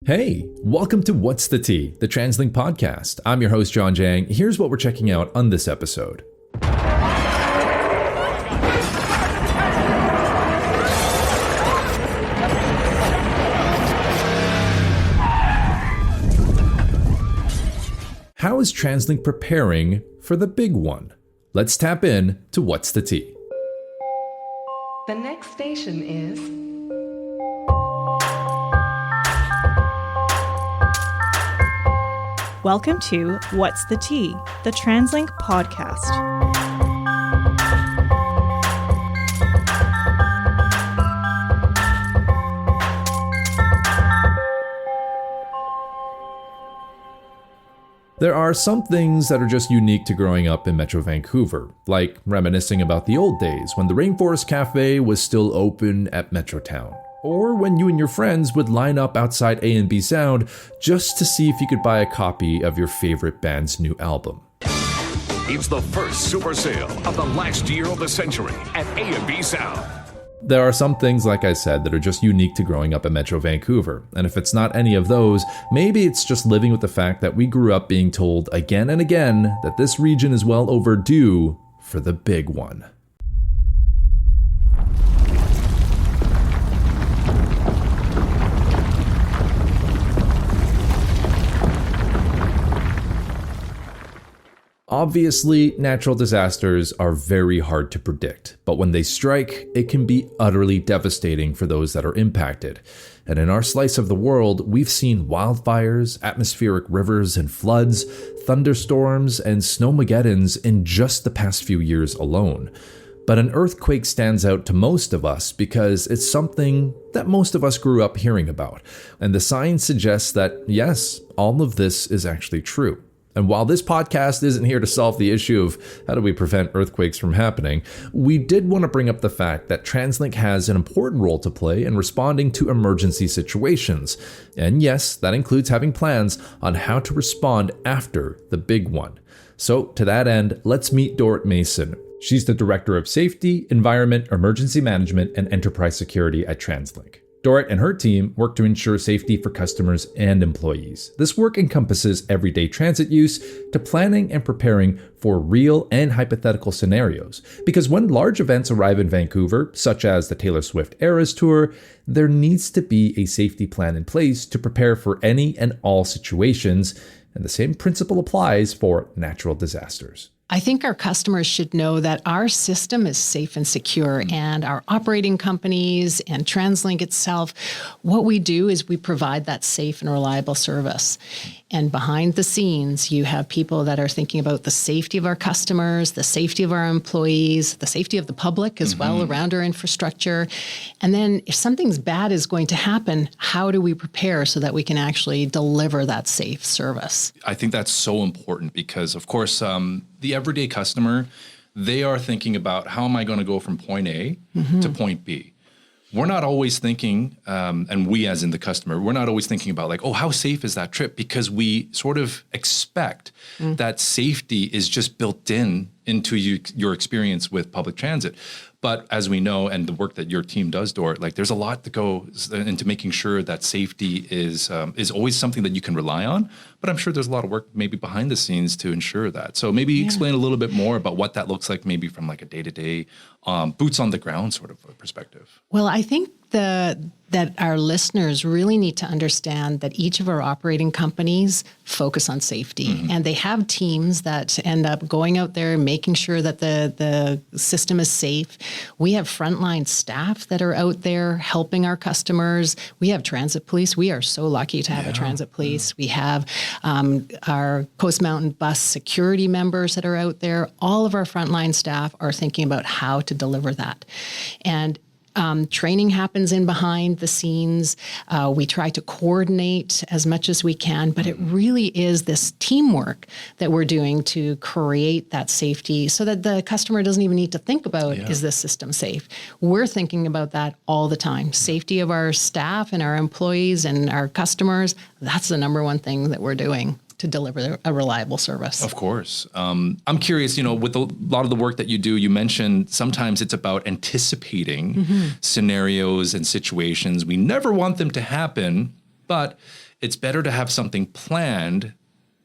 Hey, welcome to What's the Tea, the TransLink podcast. I'm your host, John Jang. Here's what we're checking out on this episode. How is TransLink preparing for the big one? Let's tap in to What's the Tea. The next station is Welcome to What's the Tea, the TransLink podcast. There are some things that are just unique to growing up in Metro Vancouver, like reminiscing about the old days when the Rainforest Cafe was still open at Metrotown, or when you and your friends would line up outside A&B Sound just to see if you could buy a copy of your favorite band's new album. It's the first super sale of the last year of the century at A&B Sound. There are some things, like I said, that are just unique to growing up in Metro Vancouver, and if it's not any of those, maybe it's just living with the fact that we grew up being told again and again that this region is well overdue for the big one. Obviously, natural disasters are very hard to predict, but when they strike, it can be utterly devastating for those that are impacted. And in our slice of the world, we've seen wildfires, atmospheric rivers and floods, thunderstorms, and snowmageddons in just the past few years alone. But an earthquake stands out to most of us because it's something that most of us grew up hearing about. And the science suggests that, yes, all of this is actually true. And while this podcast isn't here to solve the issue of how do we prevent earthquakes from happening, we did want to bring up the fact that TransLink has an important role to play in responding to emergency situations. And yes, that includes having plans on how to respond after the big one. So to that end, let's meet Dorit Mason. She's the Director of Safety, Environment, Emergency Management, and Enterprise Security at TransLink. Dorit and her team work to ensure safety for customers and employees. This work encompasses everyday transit use to planning and preparing for real and hypothetical scenarios. Because when large events arrive in Vancouver, such as the Taylor Swift Eras Tour, there needs to be a safety plan in place to prepare for any and all situations, and the same principle applies for natural disasters. I think our customers should know that our system is safe and secure, and our operating companies and TransLink itself, what we do is we provide that safe and reliable service. And behind the scenes, you have people that are thinking about the safety of our customers, the safety of our employees, the safety of the public as well around our infrastructure. And then if something's bad is going to happen, how do we prepare so that we can actually deliver that safe service? I think that's so important because, of course, the everyday customer, they are thinking about how am I going to go from point A to point B. We're not always thinking, and we as in the customer, we're not always thinking about like, oh, how safe is that trip? Because we sort of expect that safety is just built into your experience with public transit. But as we know, and the work that your team does, Dorit, like there's a lot to go into making sure that safety is always something that you can rely on. But I'm sure there's a lot of work maybe behind the scenes to ensure that. So maybe explain a little bit more about what that looks like, maybe from like a day-to-day, boots on the ground sort of perspective. Well, I think that our listeners really need to understand that each of our operating companies focus on safety. And they have teams that end up going out there, making sure that the system is safe. We have frontline staff that are out there helping our customers. We have transit police. We are so lucky to have a transit police. We have our Coast Mountain bus security members that are out there. All of our frontline staff are thinking about how to deliver that. And training happens in behind the scenes. We try to coordinate as much as we can, but it really is this teamwork that we're doing to create that safety so that the customer doesn't even need to think about, is this system safe? We're thinking about that all the time. Safety of our staff and our employees and our customers, that's the number one thing that we're doing to deliver a reliable service. Of course. I'm curious, with a lot of the work that you do, you mentioned sometimes it's about anticipating scenarios and situations. We never want them to happen, but it's better to have something planned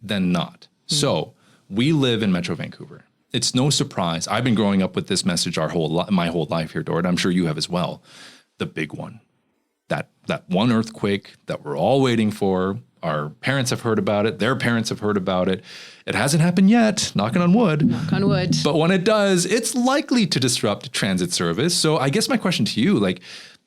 than not. So we live in Metro Vancouver. It's no surprise. I've been growing up with this message my whole life here, Dort. I'm sure you have as well. The big one. That one earthquake that we're all waiting for. Our parents have heard about it. Their parents have heard about it. It hasn't happened yet, knocking on wood. Knock on wood. But when it does, it's likely to disrupt transit service. So I guess my question to you, like,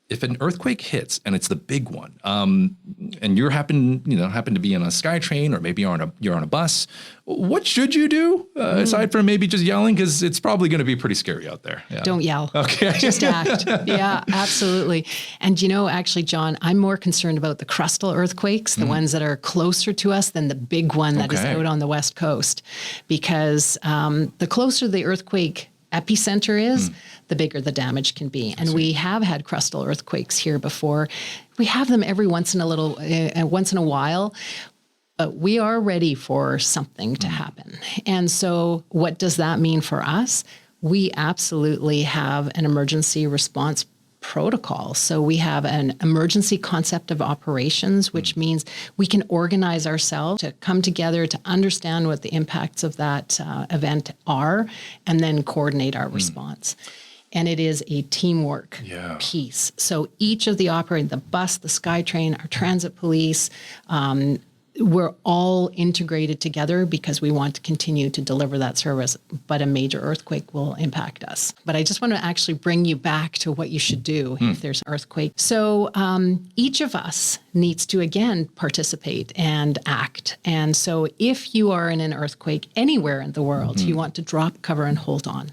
if an earthquake hits and it's the big one, and you happen to be on a SkyTrain or maybe you're on a bus, what should you do aside from maybe just yelling? Because it's probably going to be pretty scary out there. Yeah. Don't yell. Okay. Just act. Yeah, absolutely. And actually, John, I'm more concerned about the crustal earthquakes, the ones that are closer to us than the big one that is out on the West Coast, because the closer the earthquake epicenter is, the bigger the damage can be. And we have had crustal earthquakes here before. We have them every once in a while, but we are ready for something to happen. And so what does that mean for us? We absolutely have an emergency response protocol. So we have an emergency concept of operations, which means we can organize ourselves to come together to understand what the impacts of that event are, and then coordinate our response. And it is a teamwork piece. So each of the bus, the SkyTrain, our transit police, we're all integrated together because we want to continue to deliver that service, but a major earthquake will impact us. But I just want to actually bring you back to what you should do if there's an earthquake. So each of us needs to, again, participate and act. And so if you are in an earthquake anywhere in the world, you want to drop, cover, and hold on.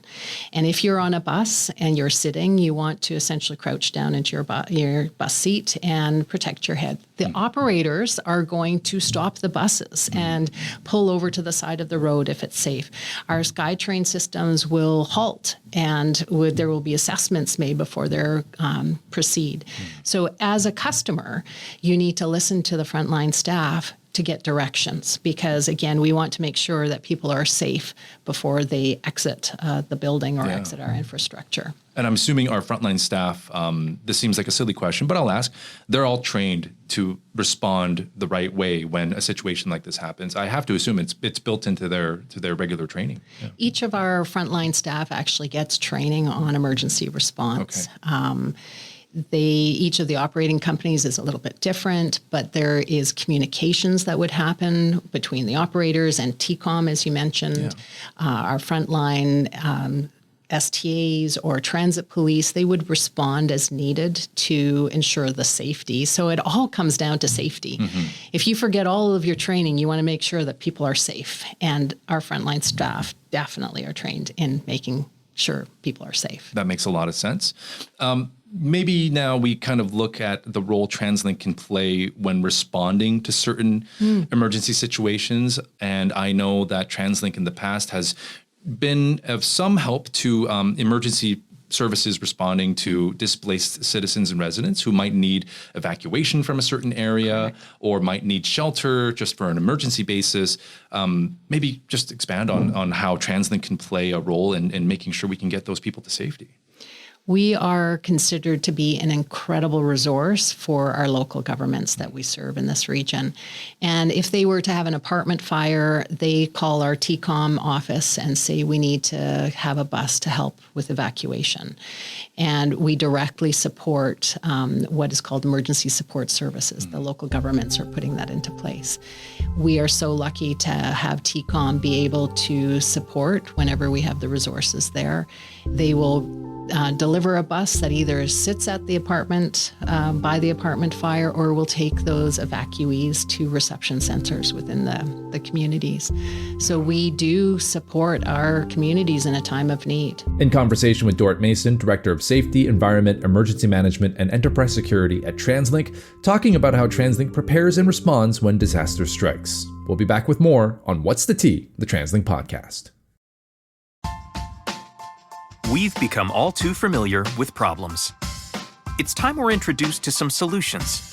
And if you're on a bus and you're sitting, you want to essentially crouch down into your bus seat and protect your head. The operators are going to stop the buses and pull over to the side of the road if it's safe. Our SkyTrain systems will halt, and there will be assessments made before they proceed. So as a customer, you need to listen to the frontline staff to get directions, because again, we want to make sure that people are safe before they exit the building or exit our infrastructure. And I'm assuming our frontline staff, this seems like a silly question, but I'll ask, they're all trained to respond the right way when a situation like this happens. I have to assume it's built into their regular training. Yeah. Each of our frontline staff actually gets training on emergency response. Okay. Each of the operating companies is a little bit different, but there is communications that would happen between the operators and TCOM, as you mentioned. Our frontline STAs or transit police, they would respond as needed to ensure the safety. So it all comes down to safety. If you forget all of your training, you want to make sure that people are safe. And our frontline staff definitely are trained in making sure people are safe. That makes a lot of sense. Maybe now we kind of look at the role TransLink can play when responding to certain emergency situations. And I know that TransLink in the past has been of some help to emergency services responding to displaced citizens and residents who might need evacuation from a certain area or might need shelter just for an emergency basis. Maybe just expand on how TransLink can play a role in making sure we can get those people to safety. We are considered to be an incredible resource for our local governments that we serve in this region. And if they were to have an apartment fire, they call our TCOM office and say, we need to have a bus to help with evacuation. And we directly support what is called emergency support services. The local governments are putting that into place. We are so lucky to have TCOM be able to support whenever we have the resources there. They will deliver a bus that either sits at the apartment by the apartment fire, or will take those evacuees to reception centers within the communities. So we do support our communities in a time of need. In conversation with Dort Mason, Director of Safety, Environment, Emergency Management, and Enterprise Security at TransLink, talking about how TransLink prepares and responds when disaster strikes. We'll be back with more on What's the Tea, the TransLink podcast. We've become all too familiar with problems. It's time we're introduced to some solutions.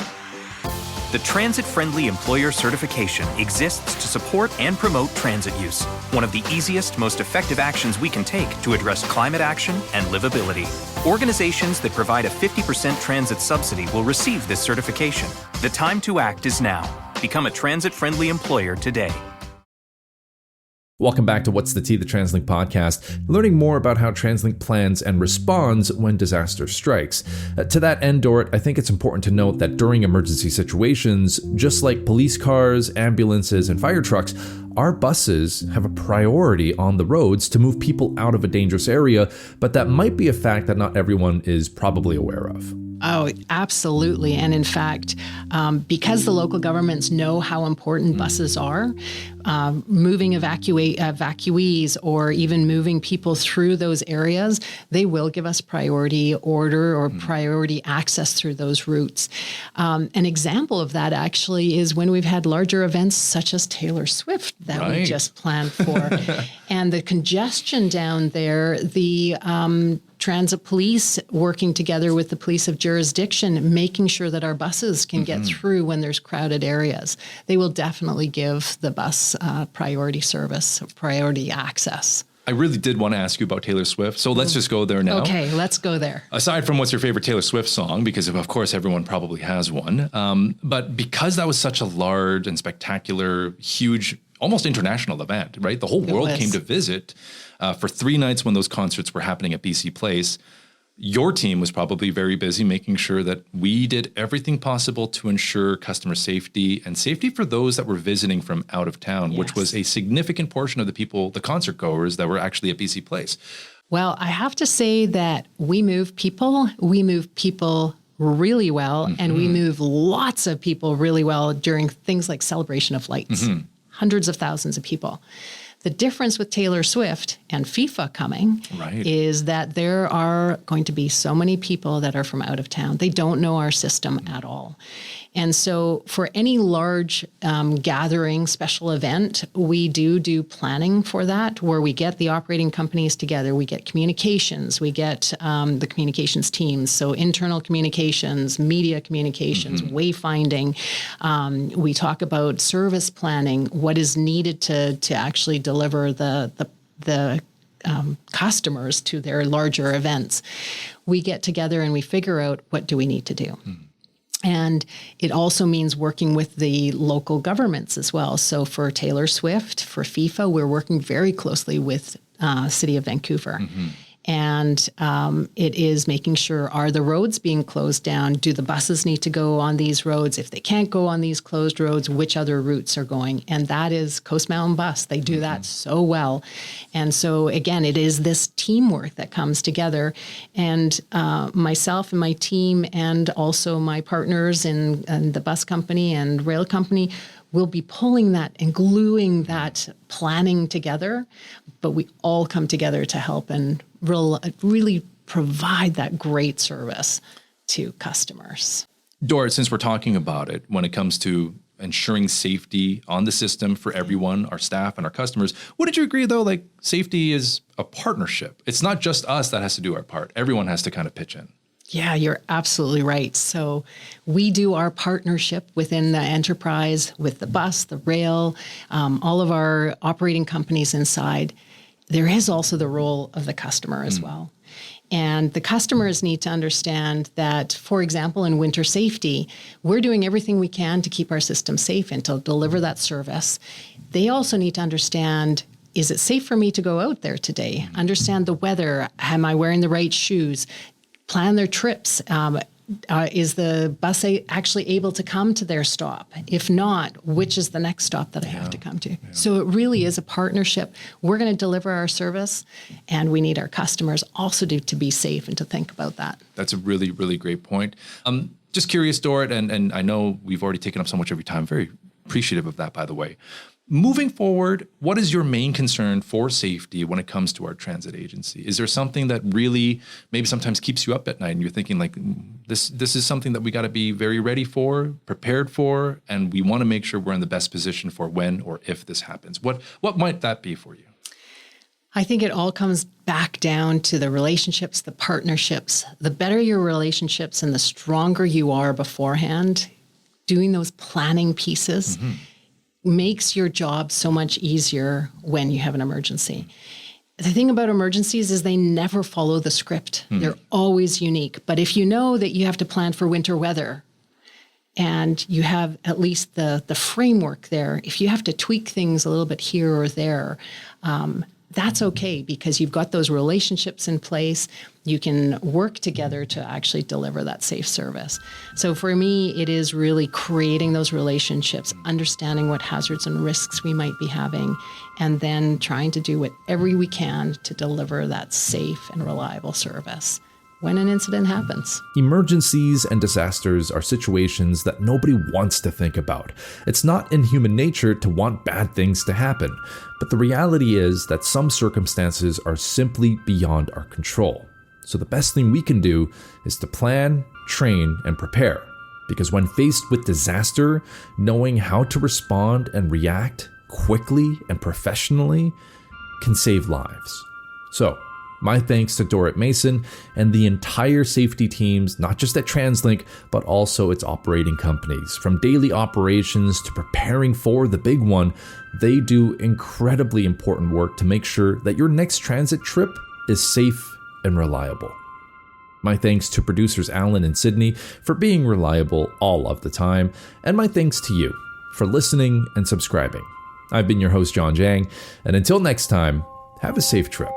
The Transit-Friendly Employer Certification exists to support and promote transit use, one of the easiest, most effective actions we can take to address climate action and livability. Organizations that provide a 50% transit subsidy will receive this certification. The time to act is now. Become a transit-friendly employer today. Welcome back to What's the Tea, the TransLink podcast, learning more about how TransLink plans and responds when disaster strikes. To that end, Dorit, I think it's important to note that during emergency situations, just like police cars, ambulances, and fire trucks, our buses have a priority on the roads to move people out of a dangerous area, but that might be a fact that not everyone is probably aware of. Oh, absolutely. And in fact, because the local governments know how important buses are, moving evacuees or even moving people through those areas, they will give us priority order or priority access through those routes. An example of that actually is when we've had larger events such as Taylor Swift that we just planned for. And the congestion down there, the transit police working together with the police of jurisdiction, making sure that our buses can get through when there's crowded areas. They will definitely give the bus priority service, priority access. I really did want to ask you about Taylor Swift, so let's just go there now. Okay, let's go there. Aside from what's your favorite Taylor Swift song, because of course everyone probably has one, but because that was such a large and spectacular, huge, almost international event, right? The whole world came to visit for 3 nights when those concerts were happening at BC Place. Your team was probably very busy making sure that we did everything possible to ensure customer safety and safety for those that were visiting from out of town, which was a significant portion of the people, the concert goers that were actually at BC Place. Well, I have to say that we move people really well, and we move lots of people really well during things like Celebration of Lights. Hundreds of thousands of people. The difference with Taylor Swift and FIFA coming is that there are going to be so many people that are from out of town. They don't know our system at all. And so for any large gathering, special event, we do planning for that, where we get the operating companies together, we get communications, we get the communications teams, so internal communications, media communications, wayfinding. We talk about service planning, what is needed to actually deliver the customers to their larger events. We get together and we figure out, what do we need to do? And it also means working with the local governments as well. So for Taylor Swift, for FIFA, we're working very closely with City of Vancouver. And it is making sure, are the roads being closed down? Do the buses need to go on these roads? If they can't go on these closed roads, which other routes are going? And that is Coast Mountain Bus. They do that so well. And so, again, it is this teamwork that comes together. And myself and my team and also my partners in the bus company and rail company will be pulling that and gluing that planning together, but we all come together to help and really provide that great service to customers. Dorit, since we're talking about it, when it comes to ensuring safety on the system for everyone, our staff and our customers, wouldn't you agree, though, like safety is a partnership? It's not just us that has to do our part. Everyone has to kind of pitch in. Yeah, you're absolutely right. So we do our partnership within the enterprise with the bus, the rail, all of our operating companies inside. There is also the role of the customer as well. And the customers need to understand that, for example, in winter safety, we're doing everything we can to keep our system safe and to deliver that service. They also need to understand, is it safe for me to go out there today? Understand the weather. Am I wearing the right shoes? Plan their trips. Is the bus actually able to come to their stop? If not, which is the next stop that I have to come to? So it really is a partnership. We're going to deliver our service, and we need our customers also to be safe and to think about that. That's a really, really great point. Just curious, Dorit, and I know we've already taken up so much of your time. Very appreciative of that, by the way. Moving forward, what is your main concern for safety when it comes to our transit agency? Is there something that really maybe sometimes keeps you up at night and you're thinking like, this is something that we got to be very ready for, prepared for, and we want to make sure we're in the best position for when or if this happens? What might that be for you? I think it all comes back down to the relationships, the partnerships. The better your relationships and the stronger you are beforehand, doing those planning pieces makes your job so much easier when you have an emergency. The thing about emergencies is they never follow the script. They're always unique. But if you know that you have to plan for winter weather, and you have at least the framework there. If you have to tweak things a little bit here or there, that's okay, because you've got those relationships in place. You can work together to actually deliver that safe service. So for me, it is really creating those relationships, understanding what hazards and risks we might be having, and then trying to do whatever we can to deliver that safe and reliable service when an incident happens. Emergencies and disasters are situations that nobody wants to think about. It's not in human nature to want bad things to happen, but the reality is that some circumstances are simply beyond our control. So the best thing we can do is to plan, train, and prepare. Because when faced with disaster, knowing how to respond and react quickly and professionally can save lives. So, my thanks to Dorrit Mason and the entire safety teams, not just at TransLink, but also its operating companies. From daily operations to preparing for the big one, they do incredibly important work to make sure that your next transit trip is safe and reliable. My thanks to producers Alan and Sydney for being reliable all of the time, and my thanks to you for listening and subscribing. I've been your host, John Jang, and until next time, have a safe trip.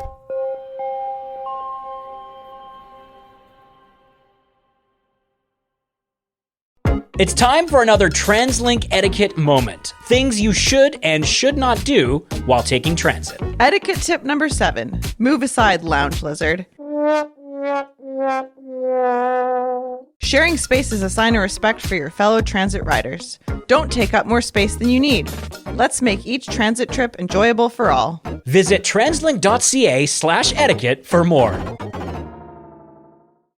It's time for another TransLink etiquette moment. Things you should and should not do while taking transit. Etiquette tip number 7. Move aside, lounge lizard. Sharing space is a sign of respect for your fellow transit riders. Don't take up more space than you need. Let's make each transit trip enjoyable for all. Visit translink.ca/etiquette for more.